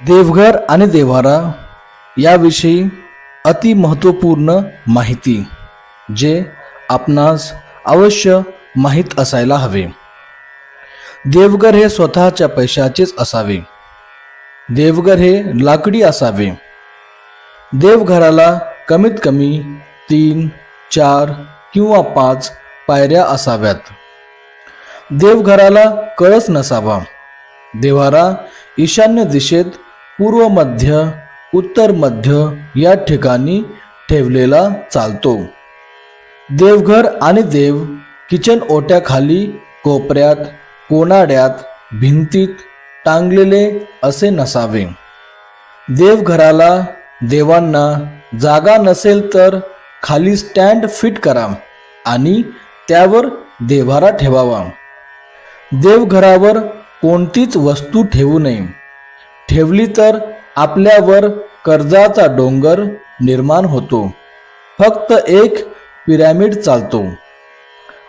देवघर आणि देव्हारा याविषयी अति महत्त्वपूर्ण माहिती जे आपणास अवश्य माहीत असायला हवे। देवघर हे स्वतःच्या पैशाचेच असावे। देवघर हे लाकडी असावे। देवघराला कमीत कमी 3, 4 किंवा 5 पायऱ्या असाव्यात। देवघराला कळस नसावा। देव्हारा ईशान्य दिशेत पूर्व मध्य उत्तर मध्य या ठिकाणी ठेवलेला चालतो। देवघर आणि देव किचन ओट्याखाली कोपऱ्यात कोनाड्यात भिंतीत टांगलेले असे नसावे। देवघराला देवांना जागा नसेल तर खाली स्टँड फिट करा आणि त्यावर देव्हारा ठेवावा। देवघरावर कोणतीच वस्तू ठेवू नये। ठेवली तर आपल्यावर कर्जाचा डोंगर निर्माण होतो। फक्त एक पिरॅमिड चालतो।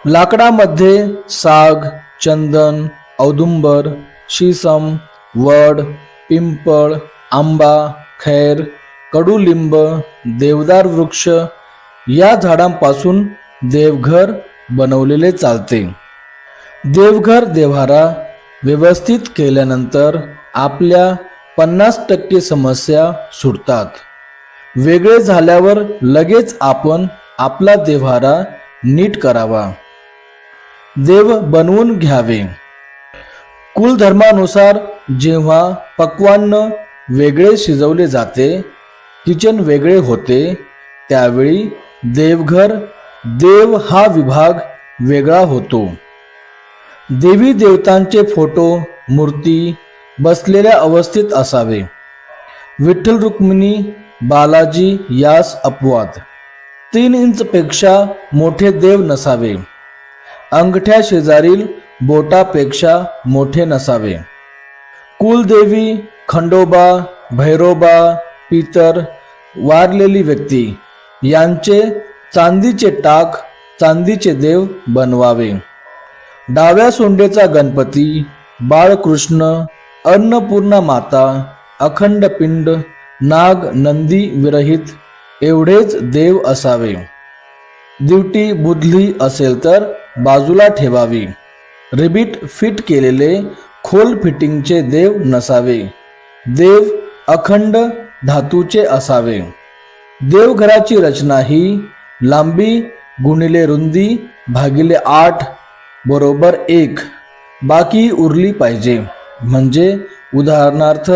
लाकडामध्ये साग, चंदन, औदुंबर, शीसम, वड, पिंपळ, आंबा, खैर, कडुलिंब, देवदार वृक्ष या झाडांपासून देवघर बनवलेले चालते। देवघर देव्हारा व्यवस्थित केल्यानंतर आपल्या 50% समस्या सुटतात। वेगळे झाल्यावर लगेच आपण आपला देव्हारा नीट करावा। देव बनवून घ्यावे। कुलधर्मानुसार जेव्हा पक्वान्न वेगळे शिजवले जाते, किचन वेगळे होते, त्यावेळी देवघर देव हा विभाग वेगळा होतो। देवी देवतांचे फोटो मूर्ती बसलेल्या अवस्थेत असावे। विठ्ठल रुक्मिणी बालाजी यास अपवाद। 3 इंच पेक्षा मोठे देव नसावे। अंगठ्या शेजारील बोटापेक्षा मोठे नसावे। कुलदेवी खंडोबा भैरोबा पितर वारलेली व्यक्ती यांचे चांदीचे टाक चांदीचे देव बनवावे। डाव्या सोंडेचा गणपती बाळकृष्ण अन्नपूर्णा माता अखंड पिंड नाग नंदी विरहित एवढेच देव असावे। दिवटी बुधली असेल तर बाजूला ठेवावी। रिबीट फिट केलेले खोल फिटिंगचे देव नसावे। देव अखंड धातूचे असावे। देवघराची रचना ही लांबी गुणिले रुंदी भागिले 8 बरोबर 1 बाकी उरली पाहिजे। म्हणजे उदाहरणार्थ